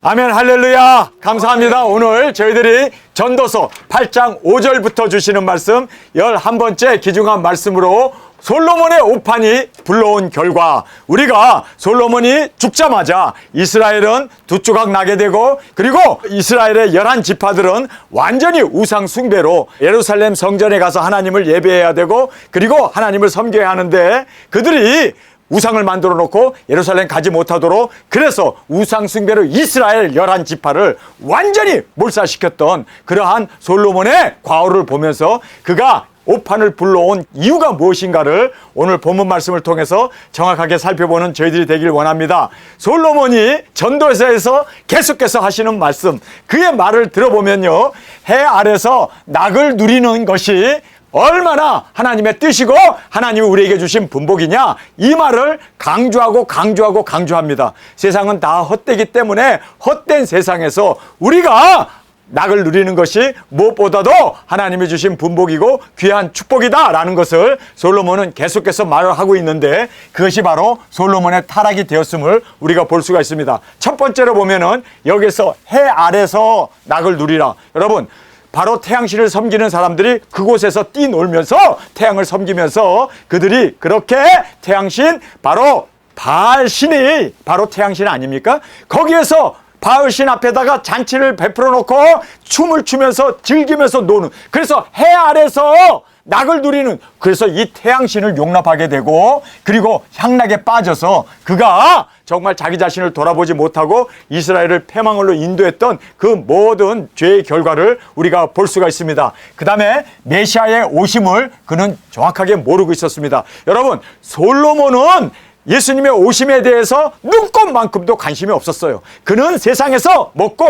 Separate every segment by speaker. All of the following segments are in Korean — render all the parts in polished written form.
Speaker 1: 아멘, 할렐루야. 감사합니다. 오늘 저희들이 전도서 8장 5절부터 주시는 말씀 11번째 귀중한 말씀으로 솔로몬의 오판이 불러온 결과, 우리가 솔로몬이 죽자마자 이스라엘은 두 조각 나게 되고, 그리고 이스라엘의 11지파들은 완전히 우상 숭배로 예루살렘 성전에 가서 하나님을 예배해야 되고, 그리고 하나님을 섬겨야 하는데, 그들이 우상을 만들어 놓고 예루살렘 가지 못하도록, 그래서 우상 숭배로 이스라엘 11지파를 완전히 몰살시켰던 그러한 솔로몬의 과오를 보면서 그가 오판을 불러온 이유가 무엇인가를 오늘 본문 말씀을 통해서 정확하게 살펴보는 저희들이 되길 원합니다. 솔로몬이 전도서에서 계속해서 하시는 말씀, 그의 말을 들어보면요, 해 아래서 낙을 누리는 것이 얼마나 하나님의 뜻이고 하나님이 우리에게 주신 분복이냐, 이 말을 강조합니다. 세상은 다 헛되기 때문에 헛된 세상에서 우리가 낙을 누리는 것이 무엇보다도 하나님이 주신 분복이고 귀한 축복이다라는 것을 솔로몬은 계속해서 말을 하고 있는데, 그것이 바로 솔로몬의 타락이 되었음을 우리가 볼 수가 있습니다. 첫 번째로 보면은 여기서 해 아래서 낙을 누리라. 여러분, 바로 태양신을 섬기는 사람들이 그곳에서 뛰놀면서 태양을 섬기면서 그들이 그렇게 태양신, 바로 바알신이 바로 태양신 아닙니까? 거기에서 바알신 앞에다가 잔치를 베풀어 놓고 춤을 추면서 즐기면서 노는, 그래서 해 아래서 낙을 누리는, 그래서 이 태양신을 용납하게 되고, 그리고 향락에 빠져서 그가 정말 자기 자신을 돌아보지 못하고 이스라엘을 패망으로 인도했던 그 모든 죄의 결과를 우리가 볼 수가 있습니다. 그 다음에 메시아의 오심을 그는 정확하게 모르고 있었습니다. 여러분, 솔로몬은 예수님의 오심에 대해서 눈꼽만큼도 관심이 없었어요. 그는 세상에서 먹고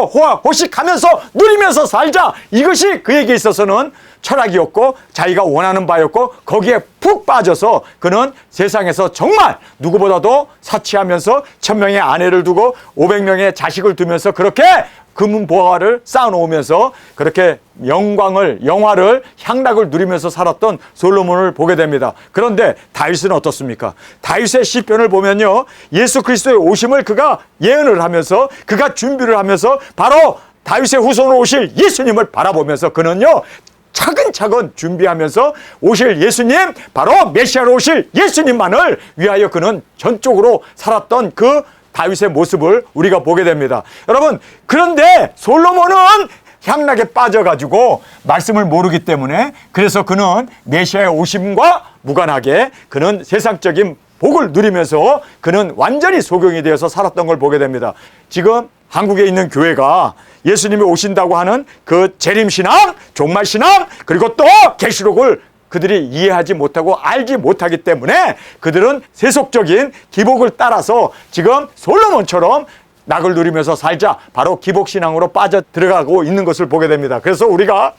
Speaker 1: 호식하면서 누리면서 살자, 이것이 그에게 있어서는 철학이었고 자기가 원하는 바였고, 거기에 푹 빠져서 그는 세상에서 정말 누구보다도 사치하면서 1000명의 아내를 두고 500명의 자식을 두면서 그렇게 금은보화를 쌓아놓으면서 그렇게 영화를 향락을 누리면서 살았던 솔로몬을 보게 됩니다. 그런데 다윗은 어떻습니까? 다윗의 시편을 보면요, 예수 그리스도의 오심을 그가 예언을 하면서, 그가 준비를 하면서 바로 다윗의 후손으로 오실 예수님을 바라보면서 그는요 차근차근 준비하면서 오실 예수님, 바로 메시아로 오실 예수님만을 위하여 그는 전적으로 살았던 그 다윗의 모습을 우리가 보게 됩니다. 여러분, 그런데 솔로몬은 향락에 빠져가지고 말씀을 모르기 때문에, 그래서 그는 메시아의 오심과 무관하게 그는 세상적인 복을 누리면서 그는 완전히 소경이 되어서 살았던 걸 보게 됩니다. 지금 한국에 있는 교회가 예수님이 오신다고 하는 그 재림신앙, 종말신앙, 그리고 또 계시록을 그들이 이해하지 못하고 알지 못하기 때문에 그들은 세속적인 기복을 따라서 지금 솔로몬처럼 낙을 누리면서 살자, 바로 기복신앙으로 빠져 들어가고 있는 것을 보게 됩니다. 그래서 우리가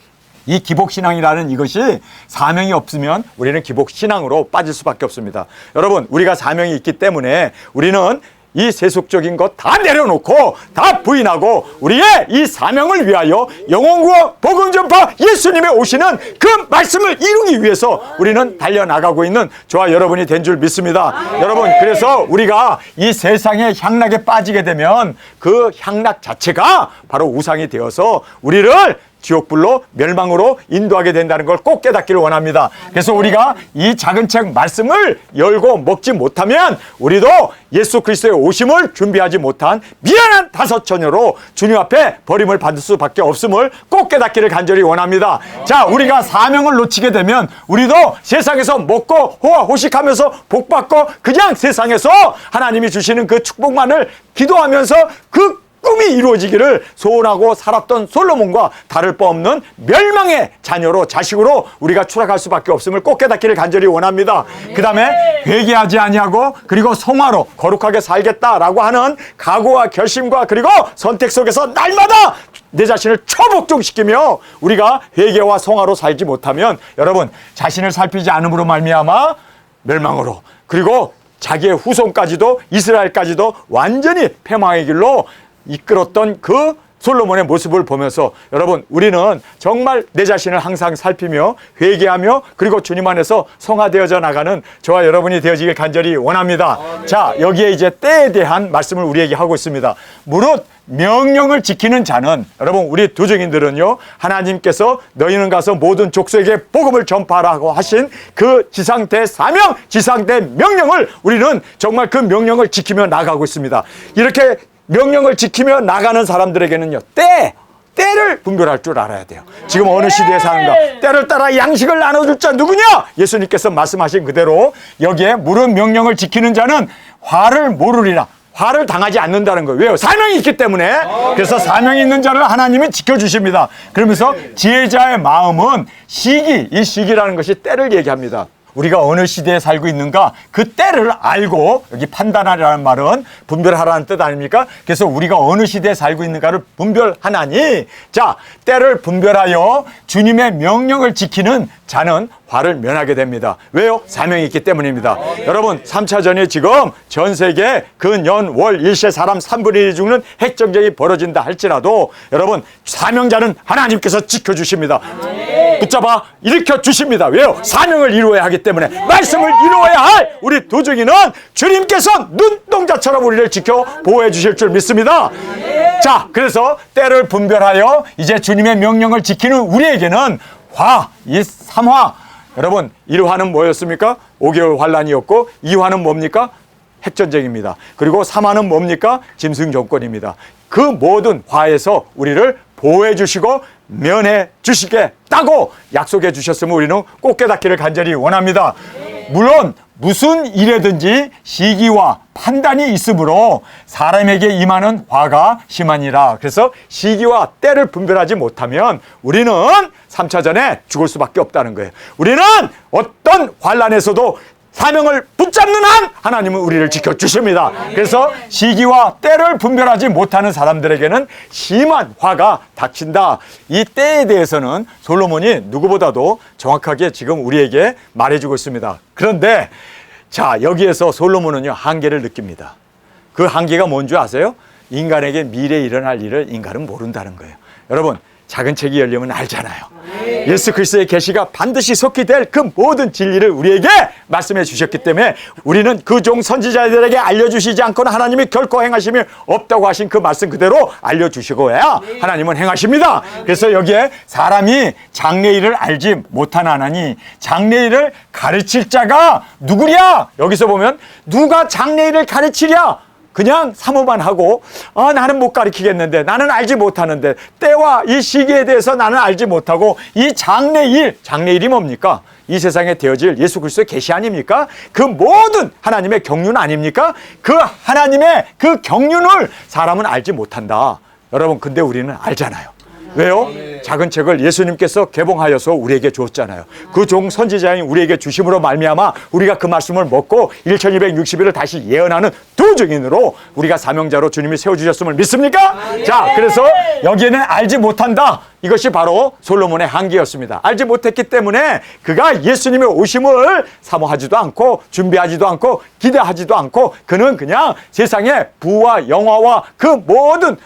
Speaker 1: 이 기복신앙이라는 이것이 사명이 없으면 우리는 기복신앙으로 빠질 수밖에 없습니다. 여러분, 우리가 사명이 있기 때문에 우리는 이 세속적인 것 다 내려놓고 다 부인하고 우리의 이 사명을 위하여 영혼구원 복음 전파 예수님의 오시는 그 말씀을 이루기 위해서 우리는 달려나가고 있는 저와 여러분이 된 줄 믿습니다. 여러분, 그래서 우리가 이 세상의 향락에 빠지게 되면 그 향락 자체가 바로 우상이 되어서 우리를 지옥불로 멸망으로 인도하게 된다는 걸 꼭 깨닫기를 원합니다. 그래서 우리가 이 작은 책 말씀을 열고 먹지 못하면 우리도 예수 그리스도의 오심을 준비하지 못한 미련한 다섯 처녀로 주님 앞에 버림을 받을 수밖에 없음을 꼭 깨닫기를 간절히 원합니다. 자, 우리가 사명을 놓치게 되면 우리도 세상에서 먹고 호식하면서 복받고 그냥 세상에서 하나님이 주시는 그 축복만을 기도하면서 그 꿈이 이루어지기를 소원하고 살았던 솔로몬과 다를 바 없는 멸망의 자녀로, 자식으로 우리가 추락할 수밖에 없음을 꼭 깨닫기를 간절히 원합니다. 그 다음에 회개하지 아니하고 그리고 성화로 거룩하게 살겠다라고 하는 각오와 결심과 그리고 선택 속에서 날마다 내 자신을 초복종시키며 우리가 회개와 성화로 살지 못하면, 여러분, 자신을 살피지 않음으로 말미암아 멸망으로, 그리고 자기의 후손까지도 이스라엘까지도 완전히 패망의 길로 이끌었던 그 솔로몬의 모습을 보면서 여러분, 우리는 정말 내 자신을 항상 살피며 회개하며 그리고 주님 안에서 성화되어져 나가는 저와 여러분이 되어지길 간절히 원합니다. 자, 여기에 이제 때에 대한 말씀을 우리에게 하고 있습니다. 무릇 명령을 지키는 자는, 여러분, 우리 두증인들은요, 하나님께서 너희는 가서 모든 족속에게 복음을 전파하라고 하신 그 지상대 사명, 지상대 명령을 우리는 정말 그 명령을 지키며 나가고 있습니다. 이렇게 명령을 지키며 나가는 사람들에게는요, 때를 분별할 줄 알아야 돼요. 지금 어느 시대에 사는가? 때를 따라 양식을 나눠줄 자 누구냐? 예수님께서 말씀하신 그대로 여기에 무릇 명령을 지키는 자는 화를 모르리라. 화를 당하지 않는다는 거예요. 왜요? 사명이 있기 때문에. 그래서 사명이 있는 자를 하나님이 지켜주십니다. 그러면서 지혜자의 마음은 이 시기라는 것이 때를 얘기합니다. 우리가 어느 시대에 살고 있는가, 그 때를 알고, 여기 판단하라는 말은 분별하라는 뜻 아닙니까? 그래서 우리가 어느 시대에 살고 있는가를 분별하나니, 자, 때를 분별하여 주님의 명령을 지키는 자는 화를 면하게 됩니다. 왜요? 사명이 있기 때문입니다. 여러분, 3차전이 지금 전 세계 근, 월, 일세 사람 3분의 1이 죽는 핵전쟁이 벌어진다 할지라도 여러분, 사명자는 하나님께서 지켜주십니다. 붙잡아 일으켜 주십니다. 왜요? 사명을 이루어야 하기 때문에, 말씀을 이루어야 할 우리 도중이는 주님께서 눈동자처럼 우리를 지켜 보호해 주실 줄 믿습니다. 자, 그래서 때를 분별하여 이제 주님의 명령을 지키는 우리에게는 이 삼화, 여러분, 1화는 뭐였습니까? 5개월 환란이었고, 2화는 뭡니까? 핵전쟁입니다. 그리고 3화는 뭡니까? 짐승 정권입니다. 그 모든 화에서 우리를 보호해 주시고 면해 주시겠다고 약속해 주셨으면 우리는 꼭 깨닫기를 간절히 원합니다. 물론 무슨 일에든지 시기와 판단이 있으므로 사람에게 임하는 화가 심하니라. 그래서 시기와 때를 분별하지 못하면 우리는 3차전에 죽을 수밖에 없다는 거예요. 우리는 어떤 환란에서도 사명을 붙잡는 한 하나님은 우리를 지켜주십니다. 그래서 시기와 때를 분별하지 못하는 사람들에게는 심한 화가 닥친다. 이 때에 대해서는 솔로몬이 누구보다도 정확하게 지금 우리에게 말해주고 있습니다. 그런데 자, 여기에서 솔로몬은요, 한계를 느낍니다. 그 한계가 뭔지 아세요? 인간에게 미래에 일어날 일을 인간은 모른다는 거예요. 여러분, 작은 책이 열리면 알잖아요. 예수 그리스도의 계시가 반드시 속히 될 그 모든 진리를 우리에게 말씀해 주셨기 때문에 우리는 그 종 선지자들에게 알려주시지 않고는 하나님이 결코 행하심이 없다고 하신 그 말씀 그대로 알려주시고야 하나님은 행하십니다. 그래서 여기에 사람이 장래일을 알지 못하나니 장래일을 가르칠 자가 누구랴? 여기서 보면 누가 장래일을 가르치랴? 그냥 사모만 하고 나는 못 가르치겠는데, 나는 알지 못하는데, 때와 이 시기에 대해서 나는 알지 못하고, 이 장래일이 뭡니까? 이 세상에 되어질 예수 그리스도의 계시 아닙니까? 그 모든 하나님의 경륜 아닙니까? 그 하나님의 그 경륜을 사람은 알지 못한다. 여러분, 근데 우리는 알잖아요. 왜요? 작은 책을 예수님께서 개봉하여서 우리에게 주었잖아요. 그 종 선지자인 우리에게 주심으로 말미암아 우리가 그 말씀을 먹고 1260일을 다시 예언하는 두 증인으로 우리가 사명자로 주님이 세워주셨음을 믿습니까? 자, 그래서 여기에는 알지 못한다. 이것이 바로 솔로몬의 한계였습니다. 알지 못했기 때문에 그가 예수님의 오심을 사모하지도 않고 준비하지도 않고 기대하지도 않고 그는 그냥 세상의 부와 영화와 그 모든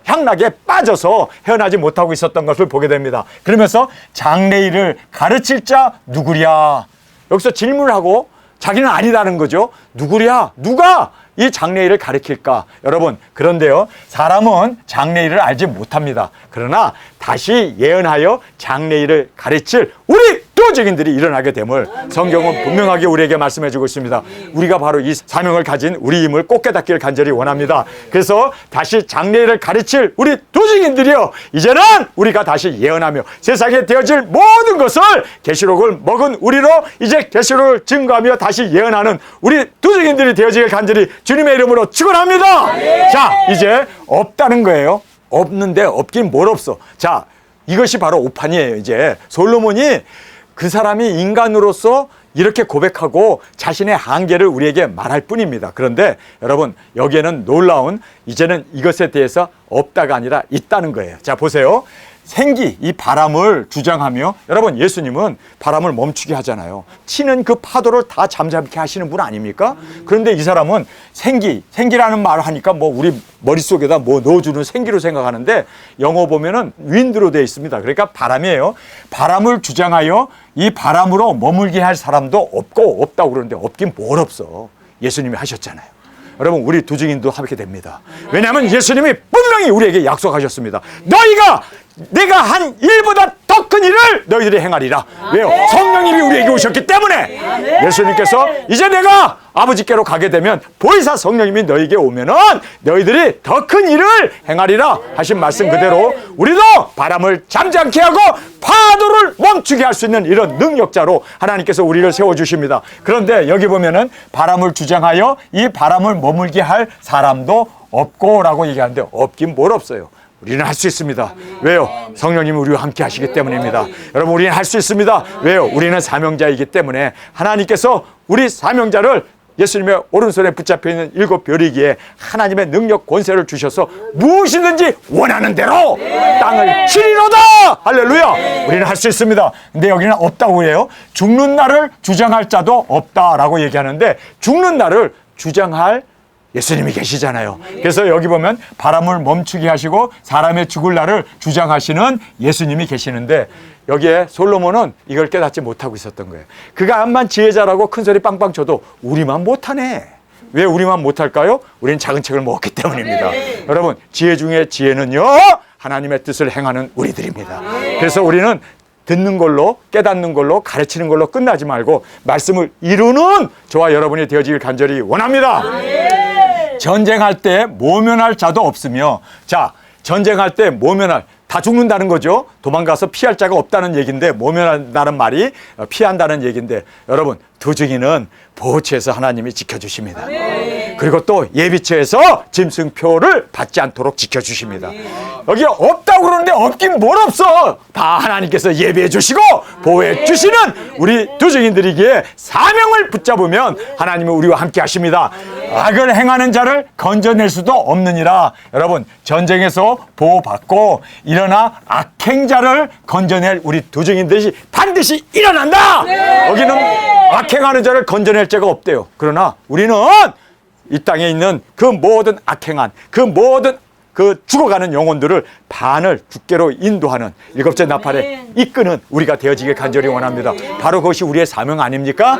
Speaker 1: 향락에 빠져서 헤어나지 못하고 있었던 것을 보게 됩니다. 그러면서 장래일을 가르칠 자 누구랴? 여기서 질문을 하고 자기는 아니다는 거죠. 누구랴? 누가 이 장래일을 가르칠까? 여러분, 그런데요, 사람은 장래일을 알지 못합니다. 그러나 다시 예언하여 장래일을 가르칠 우리 도적인들이 일어나게 됨을 성경은 분명하게 우리에게 말씀해 주고 있습니다. 우리가 바로 이 사명을 가진 우리임을 꼭 깨닫기를 간절히 원합니다. 그래서 다시 장래일을 가르칠 우리 도적인들이요, 이제는 우리가 다시 예언하며 세상에 되어질 모든 것을 계시록을 먹은 우리로 이제 계시록을 증거하며 다시 예언하는 우리 도적인들이 되어지길 간절히 주님의 이름으로 축원합니다. 자, 이제 없다는 거예요. 없는데 없긴 뭘 없어. 자, 이것이 바로 오판이에요. 이제 솔로몬이 그 사람이 인간으로서 이렇게 고백하고 자신의 한계를 우리에게 말할 뿐입니다. 그런데 여러분, 여기에는 놀라운, 이제는 이것에 대해서 없다가 아니라 있다는 거예요. 자, 보세요. 생기, 이 바람을 주장하며, 여러분 예수님은 바람을 멈추게 하잖아요. 치는 그 파도를 다 잠잠케 하시는 분 아닙니까? 그런데 이 사람은 생기라는 말을 하니까 뭐 우리 머릿속에다 뭐 넣어주는 생기로 생각하는데, 영어 보면은 윈드로 되어 있습니다. 그러니까 바람이에요. 바람을 주장하여 이 바람으로 머물게 할 사람도 없다고 그러는데, 없긴 뭘 없어. 예수님이 하셨잖아요. 여러분 우리 두증인도 하게 됩니다. 왜냐하면 예수님이 분명히 우리에게 약속하셨습니다. 너희가 내가 한 일보다 더 큰 일을 너희들이 행하리라. 왜요? 성령님이 우리에게 오셨기 때문에. 예수님께서 이제 내가 아버지께로 가게 되면 보혜사 성령님이 너희에게 오면은 너희들이 더 큰 일을 행하리라 하신 말씀 그대로 우리도 바람을 잠잠케 하고 파도를 멈추게 할 수 있는 이런 능력자로 하나님께서 우리를 세워주십니다. 그런데 여기 보면은 바람을 주장하여 이 바람을 머물게 할 사람도 없고라고 얘기하는데, 없긴 뭘 없어요. 우리는 할 수 있습니다. 왜요? 성령님이 우리와 함께 하시기 때문입니다. 여러분 우리는 할 수 있습니다. 왜요? 우리는 사명자이기 때문에 하나님께서 우리 사명자를 예수님의 오른손에 붙잡혀 있는 7 별이기에 하나님의 능력 권세를 주셔서 무엇이든지 원하는 대로 땅을 치리로다. 할렐루야. 우리는 할 수 있습니다. 근데 여기는 없다고 해요. 죽는 날을 주장할 자도 없다라고 얘기하는데, 죽는 날을 주장할 예수님이 계시잖아요. 그래서 여기 보면 바람을 멈추게 하시고 사람의 죽을 날을 주장하시는 예수님이 계시는데, 여기에 솔로몬은 이걸 깨닫지 못하고 있었던 거예요. 그가 암만 지혜자라고 큰 소리 빵빵 쳐도 우리만 못하네. 왜 우리만 못할까요? 우리는 작은 책을 먹었기 때문입니다. 여러분 지혜 중에 지혜는요, 하나님의 뜻을 행하는 우리들입니다. 그래서 우리는 듣는 걸로, 깨닫는 걸로, 가르치는 걸로 끝나지 말고 말씀을 이루는 저와 여러분이 되어지길 간절히 원합니다. 전쟁할 때 모면할 자도 없으며, 자, 전쟁할 때 모면할, 다 죽는다는 거죠. 도망가서 피할 자가 없다는 얘기인데, 모면한다는 말이 피한다는 얘기인데, 여러분 두증인은 보호처에서 하나님이 지켜주십니다. 그리고 또 예비처에서 짐승표를 받지 않도록 지켜주십니다. 여기 없다고 그러는데 없긴 뭘 없어. 다 하나님께서 예비해 주시고 보호해 주시는 우리 두증인들이기에 사명을 붙잡으면 하나님은 우리와 함께 하십니다. 악을 행하는 자를 건져낼 수도 없느니라. 여러분 전쟁에서 보호받고 일어나 악행자를 건져낼 우리 두증인들이 반드시 일어난다. 여기는 악행하는 자를 건져낼 자가 없대요. 그러나 우리는 이 땅에 있는 그 모든 악행한, 그 모든 그 죽어가는 영혼들을 반을 주께로 인도하는 7째 나팔에 이끄는 우리가 되어지길 간절히 원합니다. 바로 그것이 우리의 사명 아닙니까?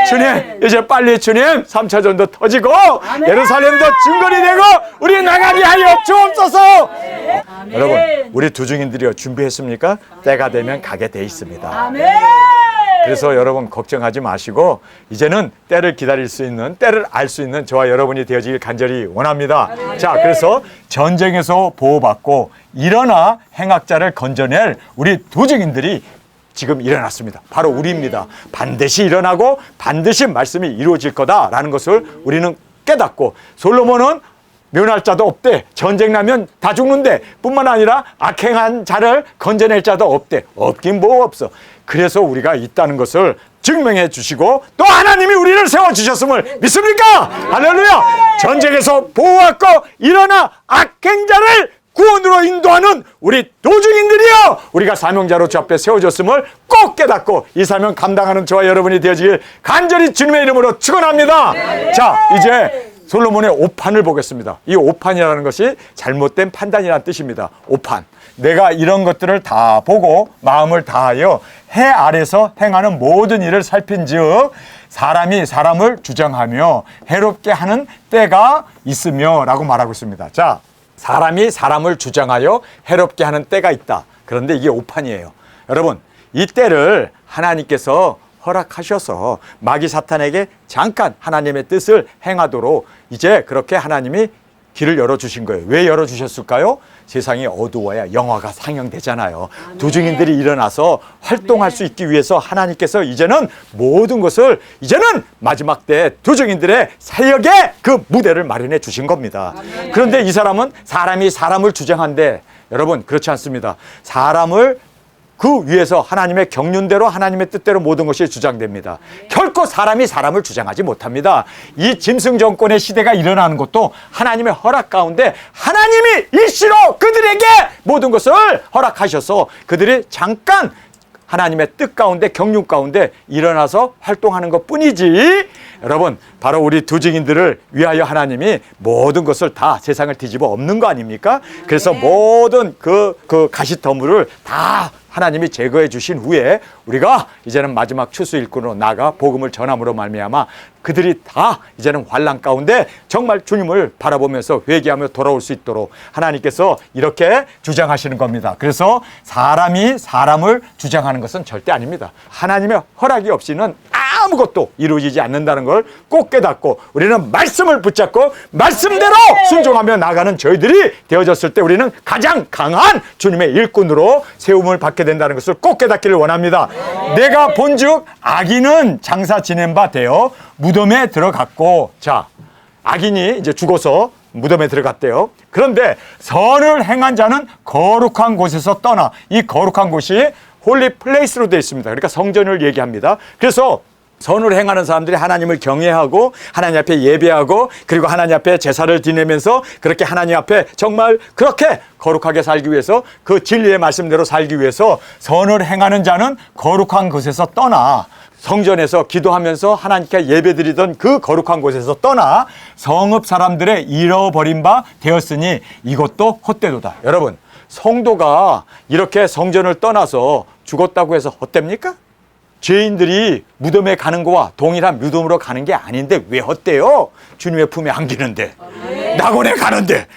Speaker 1: 주님, 이제 빨리 주님 3차전도 터지고 예루살렘도 증거리 되고 우리 나가게 하여 주옵소서. 여러분 우리 두증인들이요, 준비했습니까? 때가 되면 가게 돼 있습니다. 그래서 여러분 걱정하지 마시고 이제는 때를 기다릴 수 있는, 때를 알 수 있는 저와 여러분이 되어지길 간절히 원합니다. 자, 그래서 전쟁에서 보호받고 일어나 행악자를 건져낼 우리 두증인들이 지금 일어났습니다. 바로 우리입니다. 반드시 일어나고 반드시 말씀이 이루어질 거다라는 것을 우리는 깨닫고, 솔로몬은 묘할 자도 없대. 전쟁 나면 다 죽는데 뿐만 아니라 악행한 자를 건져낼 자도 없대. 없긴 뭐 없어. 그래서 우리가 있다는 것을 증명해 주시고 또 하나님이 우리를 세워주셨음을 믿습니까? 할렐루야. 전쟁에서 보호하고 일어나 악행자를 구원으로 인도하는 우리 도중인들이여, 우리가 사명자로 주 앞에 세워졌음을 꼭 깨닫고 이 사명 감당하는 저와 여러분이 되어지길 간절히 주님의 이름으로 축원합니다. 자, 이제 솔로몬의 오판을 보겠습니다. 이 오판이라는 것이 잘못된 판단이라는 뜻입니다. 오판. 내가 이런 것들을 다 보고 마음을 다하여 해 아래서 행하는 모든 일을 살핀즉 사람이 사람을 주장하며 해롭게 하는 때가 있으며 라고 말하고 있습니다. 자, 사람이 사람을 주장하여 해롭게 하는 때가 있다. 그런데 이게 오판이에요. 여러분, 이 때를 하나님께서 허락하셔서 마귀 사탄에게 잠깐 하나님의 뜻을 행하도록 이제 그렇게 하나님이 길을 열어주신 거예요. 왜 열어주셨을까요? 세상이 어두워야 영화가 상영되잖아요. 두증인들이 일어나서 활동할 수 있기 위해서 하나님께서 이제는 모든 것을 이제는 마지막 때 두증인들의 사역의 그 무대를 마련해 주신 겁니다. 그런데 이 사람은 사람이 사람을 주장한데, 여러분 그렇지 않습니다. 사람을 그 위에서 하나님의 경륜대로 하나님의 뜻대로 모든 것이 주장됩니다. 결코 사람이 사람을 주장하지 못합니다. 이 짐승 정권의 시대가 일어나는 것도 하나님의 허락 가운데 하나님이 일시로 그들에게 모든 것을 허락하셔서 그들이 잠깐 하나님의 뜻 가운데 경륜 가운데 일어나서 활동하는 것뿐이지, 여러분 바로 우리 두 증인들을 위하여 하나님이 모든 것을 다 세상을 뒤집어 엎는 거 아닙니까? 그래서 모든 그 가시더물을 다 하나님이 제거해 주신 후에 우리가 이제는 마지막 추수 일꾼으로 나가 복음을 전함으로 말미암아 그들이 다 이제는 환난 가운데 정말 주님을 바라보면서 회개하며 돌아올 수 있도록 하나님께서 이렇게 주장하시는 겁니다. 그래서 사람이 사람을 주장하는 것은 절대 아닙니다. 하나님의 허락이 없이는 아무것도 이루어지지 않는다는 걸 꼭 깨닫고 우리는 말씀을 붙잡고 말씀대로 순종하며 나가는 저희들이 되어졌을 때 우리는 가장 강한 주님의 일꾼으로 세움을 받게 된다는 것을 꼭 깨닫기를 원합니다. 내가 본즉 악인은 장사 지낸 바 되어 무덤에 들어갔고, 자, 악인이 이제 죽어서 무덤에 들어갔대요. 그런데 선을 행한 자는 거룩한 곳에서 떠나, 이 거룩한 곳이 홀리 플레이스로 되어 있습니다. 그러니까 성전을 얘기합니다. 그래서 선을 행하는 사람들이 하나님을 경외하고 하나님 앞에 예배하고 그리고 하나님 앞에 제사를 지내면서 그렇게 하나님 앞에 정말 그렇게 거룩하게 살기 위해서 그 진리의 말씀대로 살기 위해서 선을 행하는 자는 거룩한 곳에서 떠나, 성전에서 기도하면서 하나님께 예배드리던 그 거룩한 곳에서 떠나 성읍 사람들의 잃어버린 바 되었으니 이것도 헛되도다. 여러분, 성도가 이렇게 성전을 떠나서 죽었다고 해서 헛됩니까? 죄인들이 무덤에 가는 거와 동일한 무덤으로 가는 게 아닌데 왜 헛돼요? 주님의 품에 안기는데, 낙원에 가는데,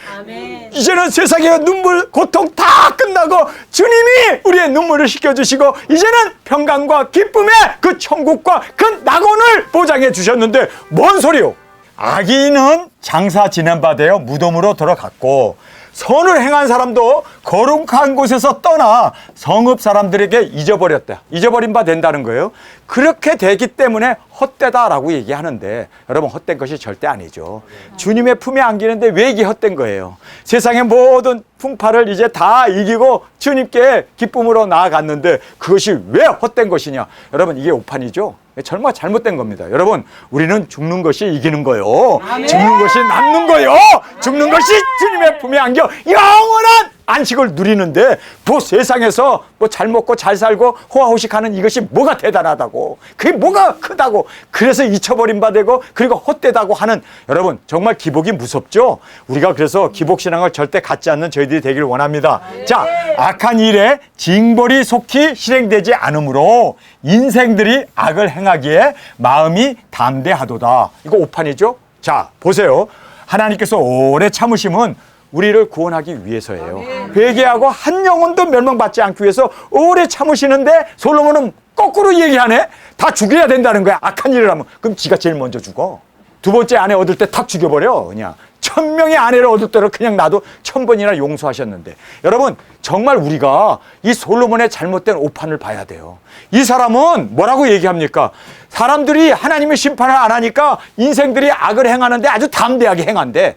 Speaker 1: 이제는 세상의 눈물, 고통 다 끝나고 주님이 우리의 눈물을 씻겨주시고 이제는 평강과 기쁨의 그 천국과 그 낙원을 보장해 주셨는데 뭔 소리요? 악인은 장사 지낸 바 되어 무덤으로 들어갔고 선을 행한 사람도 거룩한 곳에서 떠나 성읍 사람들에게 잊어버렸다. 잊어버린 바 된다는 거예요. 그렇게 되기 때문에 헛되다라고 얘기하는데 여러분, 헛된 것이 절대 아니죠. 주님의 품에 안기는데 왜 이게 헛된 거예요? 세상의 모든 풍파를 이제 다 이기고 주님께 기쁨으로 나아갔는데 그것이 왜 헛된 것이냐? 여러분, 이게 오판이죠. 정말 잘못된 겁니다. 여러분, 우리는 죽는 것이 이기는 거요. 죽는 것이 남는 거요. 죽는 것이 주님의 품에 안겨 영원한 안식을 누리는데 뭐 세상에서 뭐 잘 먹고 잘 살고 호화호식하는 이것이 뭐가 대단하다고, 그게 뭐가 크다고, 그래서 잊혀버린 바 되고 그리고 헛되다고 하는, 여러분 정말 기복이 무섭죠. 우리가 그래서 기복신앙을 절대 갖지 않는 저희들이 되길 원합니다. 자, 악한 일에 징벌이 속히 실행되지 않으므로 인생들이 악을 행하기에 마음이 담대하도다. 이거 오판이죠. 자, 보세요. 하나님께서 오래 참으심은 우리를 구원하기 위해서예요. 회개하고 한 영혼도 멸망받지 않기 위해서 오래 참으시는데 솔로몬은 거꾸로 얘기하네. 다 죽여야 된다는 거야. 악한 일을 하면. 그럼 지가 제일 먼저 죽어. 두 번째 아내 얻을 때 탁 죽여버려. 그냥 1000명의 아내를 얻을 때를 그냥 놔도 1000번이나 용서하셨는데, 여러분 정말 우리가 이 솔로몬의 잘못된 오판을 봐야 돼요. 이 사람은 뭐라고 얘기합니까? 사람들이 하나님의 심판을 안 하니까 인생들이 악을 행하는데 아주 담대하게 행한대.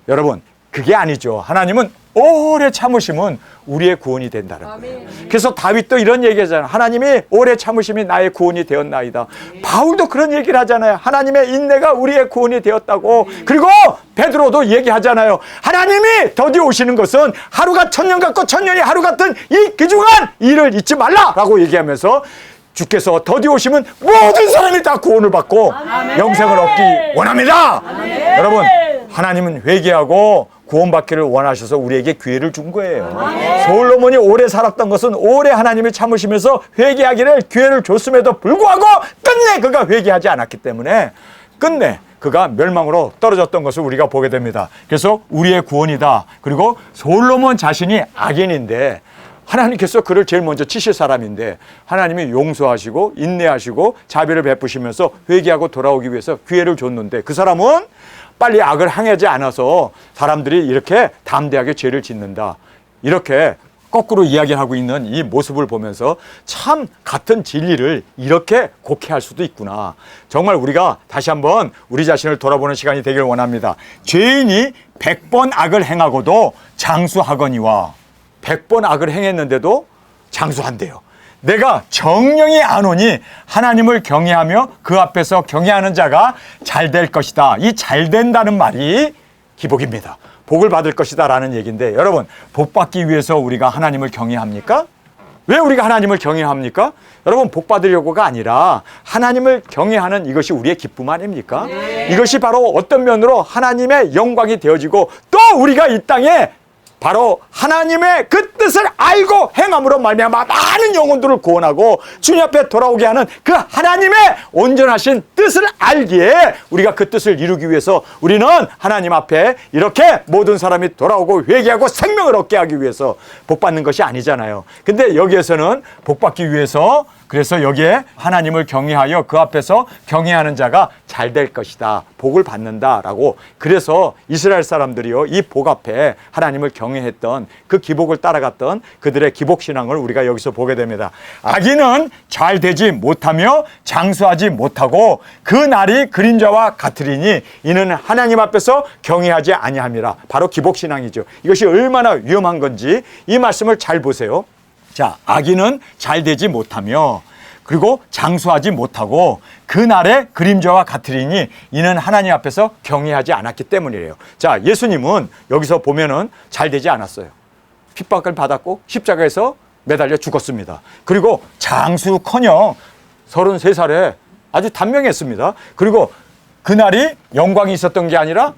Speaker 1: 여러분, 그게 아니죠. 하나님은 오래 참으심은 우리의 구원이 된다는 거예요. 그래서 다윗도 이런 얘기하잖아요. 하나님이 오래 참으심이 나의 구원이 되었나이다. 바울도 그런 얘기를 하잖아요. 하나님의 인내가 우리의 구원이 되었다고. 그리고 베드로도 얘기하잖아요. 하나님이 더디 오시는 것은 하루가 1000년 같고 1000년이 하루 같은 이 귀중한 일을 잊지 말라라고 얘기하면서 주께서 더디 오시면 모든 사람이 다 구원을 받고 영생을 얻기 원합니다. 여러분, 하나님은 회개하고 구원받기를 원하셔서 우리에게 기회를 준 거예요. 솔로몬이 오래 살았던 것은 오래 하나님을 참으시면서 회개하기를 기회를 줬음에도 불구하고 끝내 그가 회개하지 않았기 때문에 끝내 그가 멸망으로 떨어졌던 것을 우리가 보게 됩니다. 그래서 우리의 구원이다. 그리고 솔로몬 자신이 악인인데 하나님께서 그를 제일 먼저 치실 사람인데 하나님이 용서하시고 인내하시고 자비를 베푸시면서 회개하고 돌아오기 위해서 기회를 줬는데 그 사람은 빨리 악을 행하지 않아서 사람들이 이렇게 담대하게 죄를 짓는다. 이렇게 거꾸로 이야기하고 있는 이 모습을 보면서 참 같은 진리를 이렇게 곡해할 수도 있구나. 정말 우리가 다시 한번 우리 자신을 돌아보는 시간이 되길 원합니다. 죄인이 100번 악을 행하고도 장수하거니와 100번 악을 행했는데도 장수한대요. 내가 정령이 안 오니 하나님을 경외하며 그 앞에서 경외하는 자가 잘 될 것이다. 이 잘 된다는 말이 기복입니다. 복을 받을 것이다 라는 얘기인데, 여러분, 복 받기 위해서 우리가 하나님을 경외합니까? 왜 우리가 하나님을 경외합니까? 여러분, 복 받으려고가 아니라 하나님을 경외하는 이것이 우리의 기쁨 아닙니까?
Speaker 2: 네.
Speaker 1: 이것이 바로 어떤 면으로 하나님의 영광이 되어지고, 또 우리가 이 땅에 바로 하나님의 그 뜻을 알고 행함으로 말미암아 많은 영혼들을 구원하고 주님 앞에 돌아오게 하는 그 하나님의 온전하신 뜻을 알기에, 우리가 그 뜻을 이루기 위해서 우리는 하나님 앞에 이렇게 모든 사람이 돌아오고 회개하고 생명을 얻게 하기 위해서 복 받는 것이 아니잖아요. 근데 여기에서는 복 받기 위해서, 그래서 여기에 하나님을 경외하여 그 앞에서 경외하는 자가 잘 될 것이다, 복을 받는다라고. 그래서 이스라엘 사람들이요, 이 복 앞에 하나님을 경외했던 그 기복을 따라갔던 그들의 기복신앙을 우리가 여기서 보게 됩니다. 악인은 잘 되지 못하며 장수하지 못하고 그 날이 그림자와 같으리니 이는 하나님 앞에서 경외하지 아니함이라. 바로 기복신앙이죠. 이것이 얼마나 위험한 건지 이 말씀을 잘 보세요. 자, 악인은 잘 되지 못하며 그리고 장수하지 못하고 그날의 그림자와 같으리니 이는 하나님 앞에서 경외하지 않았기 때문이래요. 자, 예수님은 여기서 보면은 잘 되지 않았어요. 핍박을 받았고 십자가에서 매달려 죽었습니다. 그리고 장수커녕 33살에 아주 단명했습니다. 그리고 그날이 영광이 있었던 게 아니라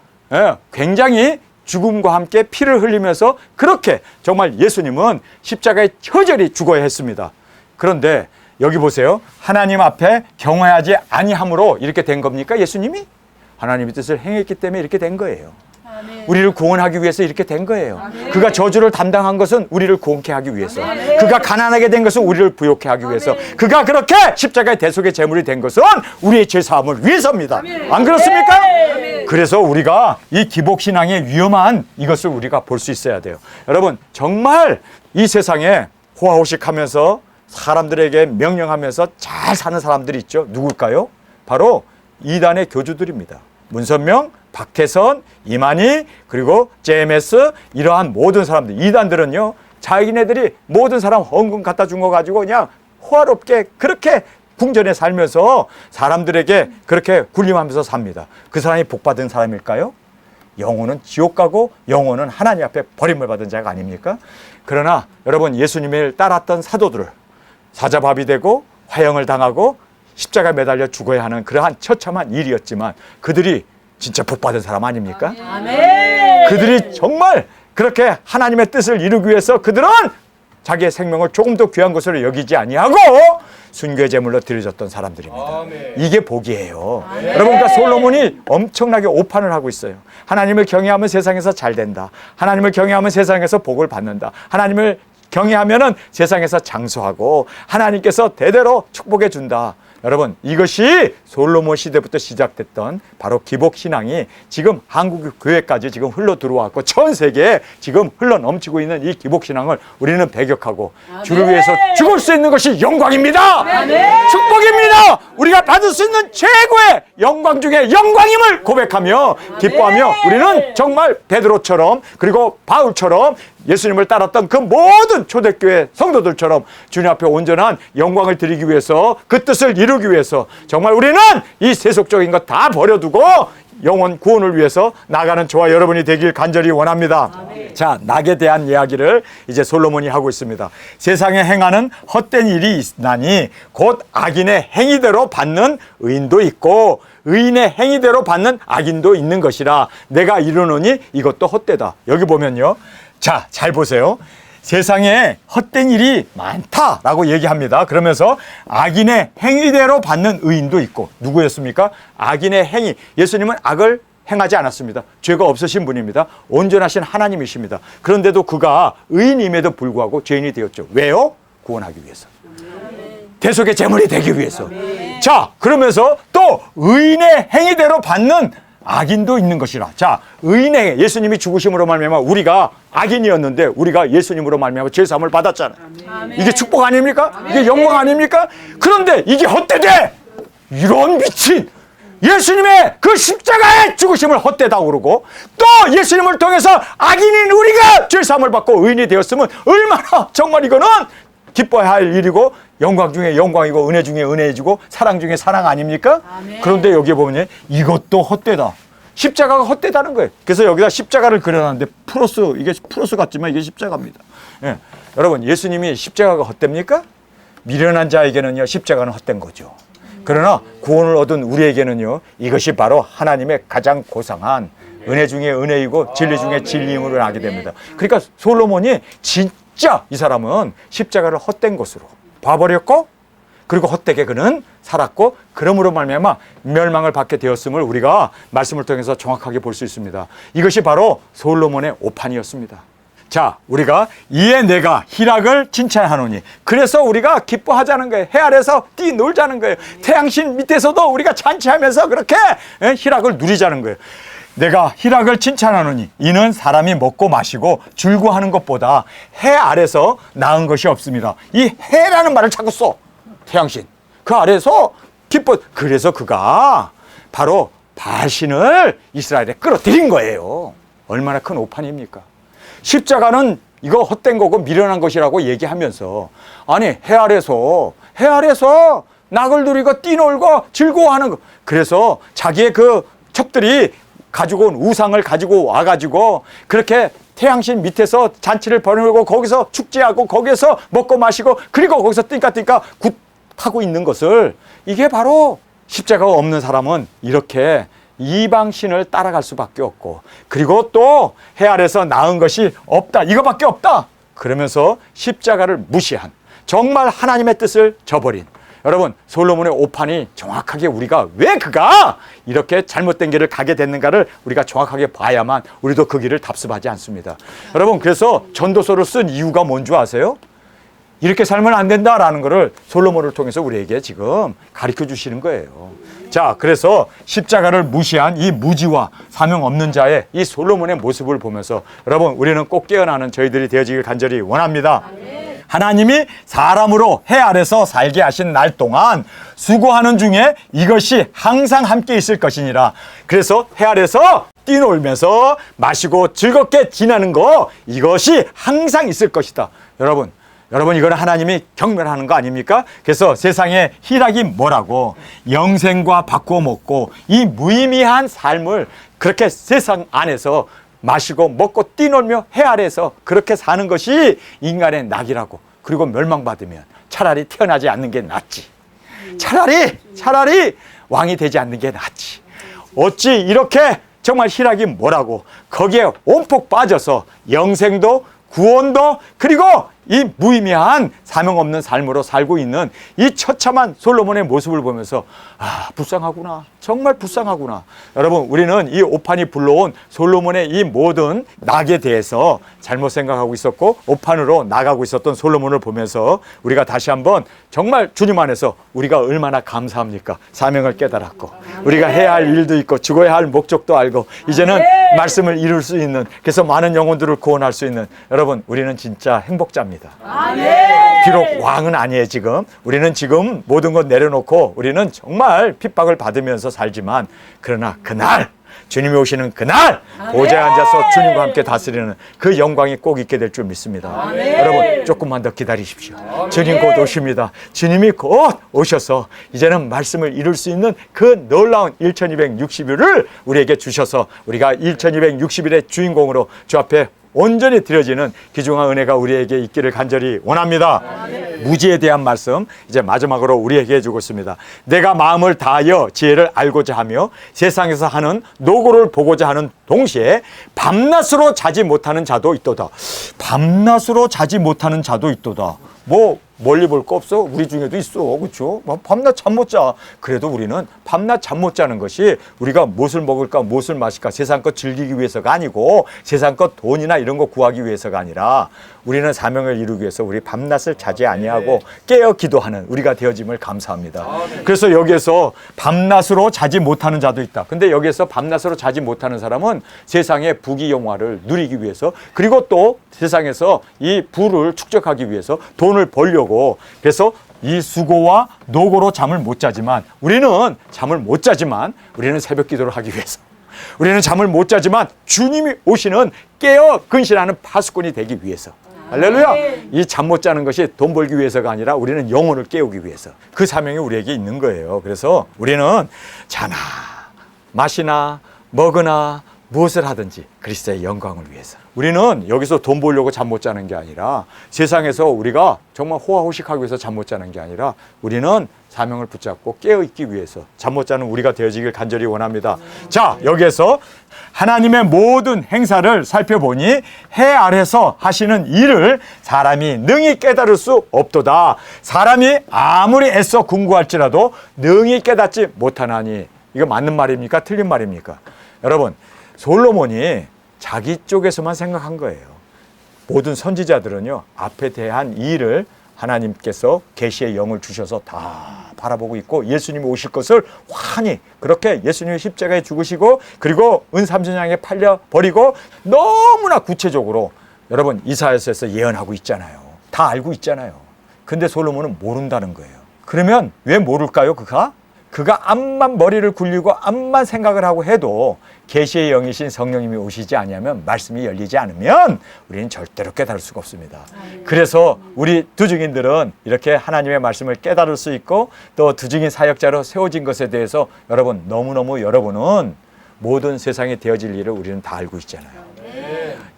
Speaker 1: 굉장히 죽음과 함께 피를 흘리면서 그렇게 정말 예수님은 십자가에 처절히 죽어야 했습니다. 그런데 여기 보세요. 하나님 앞에 경외하지 아니함으로 이렇게 된 겁니까? 예수님이? 하나님의 뜻을 행했기 때문에 이렇게 된 거예요.
Speaker 2: 아멘.
Speaker 1: 우리를 구원하기 위해서 이렇게 된 거예요.
Speaker 2: 아멘.
Speaker 1: 그가 저주를 담당한 것은 우리를 구원케 하기 위해서.
Speaker 2: 아멘.
Speaker 1: 그가 가난하게 된 것은 우리를 부욕케 하기 위해서.
Speaker 2: 아멘.
Speaker 1: 그가 그렇게 십자가의 대속의 제물이 된 것은 우리의 죄사함을 위해서입니다.
Speaker 2: 아멘.
Speaker 1: 안 그렇습니까?
Speaker 2: 아멘.
Speaker 1: 그래서 우리가 이 기복신앙의 위험한 이것을 우리가 볼 수 있어야 돼요. 여러분, 정말 이 세상에 호화호식하면서 사람들에게 명령하면서 잘 사는 사람들이 있죠. 누굴까요? 바로 이단의 교주들입니다. 문선명, 박태선, 이만희, 그리고 JMS, 이러한 모든 사람들, 이단들은요, 자기네들이 모든 사람 헌금 갖다 준 거 가지고 그냥 호화롭게 그렇게 궁전에 살면서 사람들에게 그렇게 군림하면서 삽니다. 그 사람이 복받은 사람일까요? 영혼은 지옥 가고 영혼은 하나님 앞에 버림을 받은 자가 아닙니까? 그러나 여러분, 예수님을 따랐던 사도들을 사자밥이 되고 화형을 당하고 십자가에 매달려 죽어야 하는 그러한 처참한 일이었지만 그들이 진짜 복받은 사람 아닙니까?
Speaker 2: 아멘.
Speaker 1: 그들이 정말 그렇게 하나님의 뜻을 이루기 위해서 그들은 자기의 생명을 조금 더 귀한 것으로 여기지 아니하고 순교의 제물로 드려졌던 사람들입니다.
Speaker 3: 아멘.
Speaker 1: 이게 복이에요. 여러분, 그러니까 솔로몬이 엄청나게 오판을 하고 있어요. 하나님을 경외하면 세상에서 잘 된다. 하나님을 경외하면 세상에서 복을 받는다. 하나님을 경외하면은 세상에서 장수하고 하나님께서 대대로 축복해 준다. 여러분, 이것이 솔로몬 시대부터 시작됐던 바로 기복신앙이 지금 한국 교회까지 지금 흘러 들어왔고 전 세계에 지금 흘러 넘치고 있는 이 기복신앙을 우리는 배격하고 주를 위해서 죽을 수 있는 것이 영광입니다. 축복입니다. 우리가 받을 수 있는 최고의 영광 중에 영광임을 고백하며 기뻐하며 우리는 정말 베드로처럼 그리고 바울처럼 예수님을 따랐던 그 모든 초대교회 성도들처럼 주님 앞에 온전한 영광을 드리기 위해서 그 뜻을 이루기 위해서 정말 우리는 이 세속적인 것 다 버려두고 영혼 구원을 위해서 나가는 저와 여러분이 되길 간절히 원합니다. 자, 낙에 대한 이야기를 이제 솔로몬이 하고 있습니다. 세상에 행하는 헛된 일이 있나니 곧 악인의 행위대로 받는 의인도 있고 의인의 행위대로 받는 악인도 있는 것이라 내가 이르노니 이것도 헛되다. 여기 보면요. 자, 잘 보세요. 세상에 헛된 일이 많다라고 얘기합니다. 그러면서 악인의 행위대로 받는 의인도 있고 누구였습니까? 악인의 행위. 예수님은 악을 행하지 않았습니다. 죄가 없으신 분입니다. 온전하신 하나님이십니다. 그런데도 그가 의인임에도 불구하고 죄인이 되었죠. 왜요? 구원하기 위해서. 대속의 제물이 되기 위해서. 자, 그러면서 또 의인의 행위대로 받는 악인도 있는 것이라. 자, 의인의 예수님이 죽으심으로 말미암아 우리가 악인이었는데 우리가 예수님으로 말미암아 죄 사함을 받았잖아요. 이게 축복 아닙니까? 이게 영광 아닙니까? 그런데 이게 헛되대. 이런 미친 예수님의 그 십자가의 죽으심을 헛되다고 그러고 또 예수님을 통해서 악인인 우리가 죄 사함을 받고 의인이 되었으면 얼마나 정말 이거는 기뻐야 할 일이고 영광 중에 영광이고 은혜 중에 은혜이고 사랑 중에 사랑 아닙니까?
Speaker 2: 아멘.
Speaker 1: 그런데 여기 보면 이것도 헛되다. 십자가가 헛되다는 거예요. 그래서 여기다 십자가를 그려놨는데 이게 프로스 같지만 이게 십자가입니다. 예. 여러분, 예수님이 십자가가 헛됩니까? 미련한 자에게는요, 십자가는 헛된 거죠. 그러나 구원을 얻은 우리에게는요, 이것이 바로 하나님의 가장 고상한 은혜 중에 은혜이고 진리 중에 진리임을 알게 됩니다. 그러니까 솔로몬이 진짜 이 사람은 십자가를 헛된 것으로 봐버렸고, 그리고 헛되게 그는 살았고, 그러므로 말미암아 멸망을 받게 되었음을 우리가 말씀을 통해서 정확하게 볼 수 있습니다. 이것이 바로 솔로몬의 오판이었습니다. 자, 우리가 이에 내가 희락을 칭찬하노니, 그래서 우리가 기뻐하자는 거예요. 해 아래서 뛰놀자는 거예요. 태양신 밑에서도 우리가 잔치하면서 그렇게 희락을 누리자는 거예요. 내가 희락을 칭찬하노니 이는 사람이 먹고 마시고 즐거워하는 것보다 해 아래서 나은 것이 없습니다. 이 해라는 말을 자꾸 써. 태양신 그 아래서 기뻐. 그래서 그가 바로 바알신을 이스라엘에 끌어들인 거예요. 얼마나 큰 오판입니까? 십자가는 이거 헛된 거고 미련한 것이라고 얘기하면서, 아니 해 아래서 낙을 누리고 뛰놀고 즐거워하는 거. 그래서 자기의 그 첩들이 가지고 온 우상을 가지고 와가지고 그렇게 태양신 밑에서 잔치를 벌이고 거기서 축제하고 거기서 먹고 마시고 그리고 거기서 띵까띵까 굿하고 있는 것을, 이게 바로 십자가가 없는 사람은 이렇게 이방신을 따라갈 수밖에 없고, 그리고 또 해 아래서 나은 것이 없다, 이거밖에 없다 그러면서 십자가를 무시한, 정말 하나님의 뜻을 저버린, 여러분 솔로몬의 오판이 정확하게 우리가 왜 그가 이렇게 잘못된 길을 가게 됐는가를 우리가 정확하게 봐야만 우리도 그 길을 답습하지 않습니다. 여러분, 그래서 전도서를 쓴 이유가 뭔지 아세요? 이렇게 살면 안 된다라는 것을 솔로몬을 통해서 우리에게 지금 가르쳐 주시는 거예요. 자, 그래서 십자가를 무시한 이 무지와 사명 없는 자의 이 솔로몬의 모습을 보면서 여러분, 우리는 꼭 깨어나는 저희들이 되어지길 간절히 원합니다. 하나님이 사람으로 해 아래서 살게 하신 날 동안 수고하는 중에 이것이 항상 함께 있을 것이니라. 그래서 해 아래서 뛰놀면서 마시고 즐겁게 지내는 거, 이것이 항상 있을 것이다. 여러분 이거는 하나님이 경멸하는 거 아닙니까? 그래서 세상에 희락이 뭐라고, 영생과 바꾸어 먹고 이 무의미한 삶을 그렇게 세상 안에서 마시고 먹고 뛰놀며 해 아래서 그렇게 사는 것이 인간의 낙이라고. 그리고 멸망받으면 차라리 태어나지 않는 게 낫지. 차라리 왕이 되지 않는 게 낫지. 어찌 이렇게 정말 희락이 뭐라고 거기에 온폭 빠져서 영생도 구원도 그리고 이 무의미한 사명 없는 삶으로 살고 있는 이 처참한 솔로몬의 모습을 보면서, 아, 불쌍하구나. 정말 불쌍하구나. 여러분, 우리는 이 오판이 불러온 솔로몬의 이 모든 낙에 대해서 잘못 생각하고 있었고 오판으로 나가고 있었던 솔로몬을 보면서 우리가 다시 한번 정말 주님 안에서 우리가 얼마나 감사합니까? 사명을 깨달았고 우리가 해야 할 일도 있고 죽어야 할 목적도 알고 이제는 말씀을 이룰 수 있는, 그래서 많은 영혼들을 구원할 수 있는, 여러분 우리는 진짜 행복자입니다. 비록 왕은 아니에요. 지금 우리는 지금 모든 것 내려놓고 우리는 정말 핍박을 받으면서 살지만, 그러나 그날 주님이 오시는 그날 보좌에 앉아서 주님과 함께 다스리는 그 영광이 꼭 있게 될 줄 믿습니다. 여러분 조금만 더 기다리십시오. 주님 곧 오십니다. 주님이 곧 오셔서 이제는 말씀을 이룰 수 있는 그 놀라운 1260일을 우리에게 주셔서 우리가 1260일의 주인공으로 주 앞에 온전히 드려지는 귀중한 은혜가 우리에게 있기를 간절히 원합니다. 무지에 대한 말씀 이제 마지막으로 우리에게 해주고 있습니다. 내가 마음을 다하여 지혜를 알고자 하며 세상에서 하는 노고를 보고자 하는 동시에 밤낮으로 자지 못하는 자도 있도다. 밤낮으로 자지 못하는 자도 있도다. 뭐 멀리 볼 거 없어? 우리 중에도 있어. 그렇죠? 밤낮 잠 못 자. 그래도 우리는 밤낮 잠 못 자는 것이 우리가 무엇을 먹을까 무엇을 마실까 세상 것 즐기기 위해서가 아니고 세상 것 돈이나 이런 거 구하기 위해서가 아니라 우리는 사명을 이루기 위해서 우리 밤낮을 자지 아니하고 깨어 기도하는 우리가 되어짐을 감사합니다. 그래서 여기에서 밤낮으로 자지 못하는 자도 있다. 근데 여기에서 밤낮으로 자지 못하는 사람은 세상의 부귀영화를 누리기 위해서, 그리고 또 세상에서 이 부를 축적하기 위해서 돈을 벌려고, 그래서 이 수고와 노고로 잠을 못 자지만 우리는 우리는 새벽 기도를 하기 위해서, 우리는 잠을 못 자지만 주님이 오시는 깨어 근신하는 파수꾼이 되기 위해서. 할렐루야. 이 잠 못 자는 것이 돈 벌기 위해서가 아니라 우리는 영혼을 깨우기 위해서 그 사명이 우리에게 있는 거예요. 그래서 우리는 자나 마시나 먹으나 무엇을 하든지 그리스도의 영광을 위해서. 우리는 여기서 돈 벌려고 잠 못 자는 게 아니라, 세상에서 우리가 정말 호화호식하기 위해서 잠 못 자는 게 아니라, 우리는 사명을 붙잡고 깨어있기 위해서 잠 못 자는 우리가 되어지길 간절히 원합니다. 자, 여기에서 하나님의 모든 행사를 살펴보니 해 아래서 하시는 일을 사람이 능히 깨달을 수 없도다. 사람이 아무리 애써 궁구할지라도 능히 깨닫지 못하나니. 이거 맞는 말입니까? 틀린 말입니까? 여러분, 솔로몬이 자기 쪽에서만 생각한 거예요. 모든 선지자들은요, 앞에 대한 일을 하나님께서 계시의 영을 주셔서 다 바라보고 있고, 예수님이 오실 것을 환히, 그렇게 예수님이 십자가에 죽으시고 그리고 은삼천장에 팔려 버리고 너무나 구체적으로 여러분 이사야서에서 예언하고 있잖아요. 다 알고 있잖아요. 근데 솔로몬은 모른다는 거예요. 그러면 왜 모를까요? 그가 암만 머리를 굴리고 암만 생각을 하고 해도 계시의 영이신 성령님이 오시지 않으면, 말씀이 열리지 않으면 우리는 절대로 깨달을 수가 없습니다. 그래서 우리 두증인들은 이렇게 하나님의 말씀을 깨달을 수 있고, 또 두증인 사역자로 세워진 것에 대해서 여러분, 너무너무 여러분은 모든 세상에 되어질 일을 우리는 다 알고 있잖아요.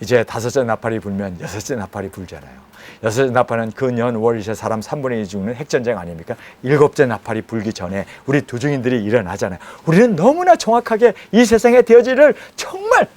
Speaker 1: 이제 5째 나팔이 불면 6째 나팔이 불잖아요. 6째 나팔은 그 년 월이세 사람 3분의 2 죽는 핵전쟁 아닙니까? 7째 나팔이 불기 전에 우리 두증인들이 일어나잖아요. 우리는 너무나 정확하게 이 세상에 되어지를 정말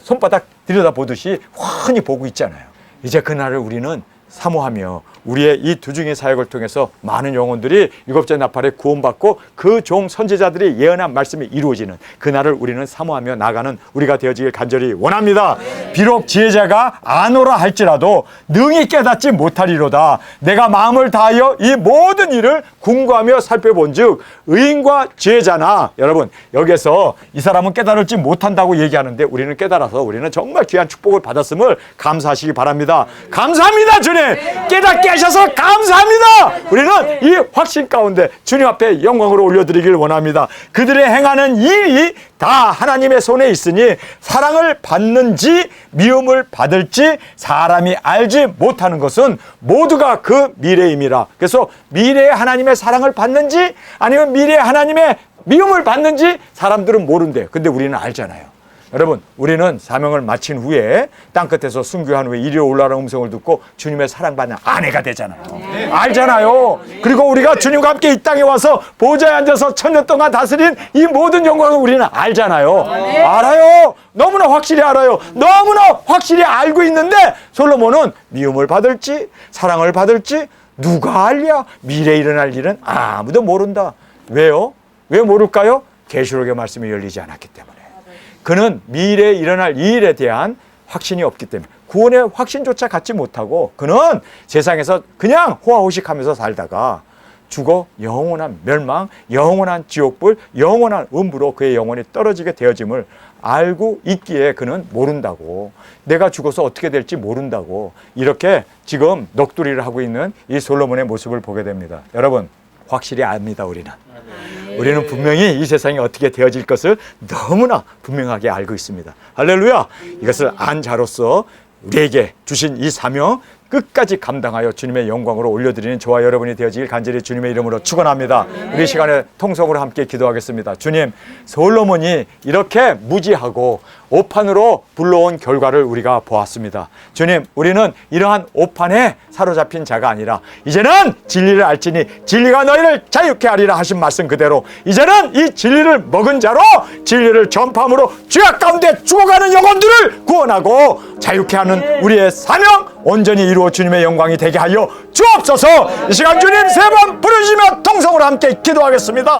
Speaker 1: 손바닥 들여다보듯이 훤히 보고 있잖아요. 이제 그날을 우리는 사모하며 우리의 이 두중의 사역을 통해서 많은 영혼들이 7째 나팔에 구원받고 그 종 선지자들이 예언한 말씀이 이루어지는 그날을 우리는 사모하며 나가는 우리가 되어지길 간절히 원합니다. 비록 지혜자가 아노라 할지라도 능히 깨닫지 못하리로다. 내가 마음을 다하여 이 모든 일을 궁구하며 살펴본 즉 의인과 지혜자나. 여러분, 여기서 이 사람은 깨달을지 못한다고 얘기하는데 우리는 깨달아서 우리는 정말 귀한 축복을 받았음을 감사하시기 바랍니다. 감사합니다, 주님. 깨닫게 하셔서 감사합니다. 우리는 이 확신 가운데 주님 앞에 영광으로 올려드리길 원합니다. 그들의 행하는 일이 다 하나님의 손에 있으니 사랑을 받는지 미움을 받을지 사람이 알지 못하는 것은 모두가 그 미래임이라. 그래서 미래에 하나님의 사랑을 받는지 아니면 미래에 하나님의 미움을 받는지 사람들은 모른대요. 근데 우리는 알잖아요. 여러분, 우리는 사명을 마친 후에 땅끝에서 순교한 후에 이리로 올라오는 음성을 듣고 주님의 사랑받는 아내가 되잖아요. 알잖아요. 그리고 우리가 주님과 함께 이 땅에 와서 보좌에 앉아서 천년 동안 다스린 이 모든 영광을 우리는 알잖아요. 알아요. 너무나 확실히 알아요. 너무나 확실히 알고 있는데 솔로몬은 미움을 받을지 사랑을 받을지 누가 알랴? 미래에 일어날 일은 아무도 모른다. 왜요? 왜 모를까요? 계시록의 말씀이 열리지 않았기 때문에. 그는 미래에 일어날 이 일에 대한 확신이 없기 때문에 구원의 확신조차 갖지 못하고 그는 세상에서 그냥 호화호식하면서 살다가 죽어 영원한 멸망, 영원한 지옥불, 영원한 음부로 그의 영혼이 떨어지게 되어짐을 알고 있기에 그는 모른다고, 내가 죽어서 어떻게 될지 모른다고 이렇게 지금 넋두리를 하고 있는 이 솔로몬의 모습을 보게 됩니다. 여러분, 확실히 압니다. 우리는 분명히 이 세상이 어떻게 되어질 것을 너무나 분명하게 알고 있습니다. 할렐루야! 이것을 안 자로서 우리에게 주신 이 사명 끝까지 감당하여 주님의 영광으로 올려드리는 저와 여러분이 되어지길 간절히 주님의 이름으로 축원합니다. 우리 시간에 통성으로 함께 기도하겠습니다. 주님, 솔로몬이 이렇게 무지하고 오판으로 불러온 결과를 우리가 보았습니다. 주님, 우리는 이러한 오판에 사로잡힌 자가 아니라 이제는 진리를 알지니 진리가 너희를 자유케 하리라 하신 말씀 그대로 이제는 이 진리를 먹은 자로 진리를 전파함으로 죄악 가운데 죽어가는 영혼들을 구원하고 자유케 하는 우리의 사명 온전히 이루어 주님의 영광이 되게 하여 주옵소서. 이 시간 주님 3번 부르시며 통성으로 함께 기도하겠습니다.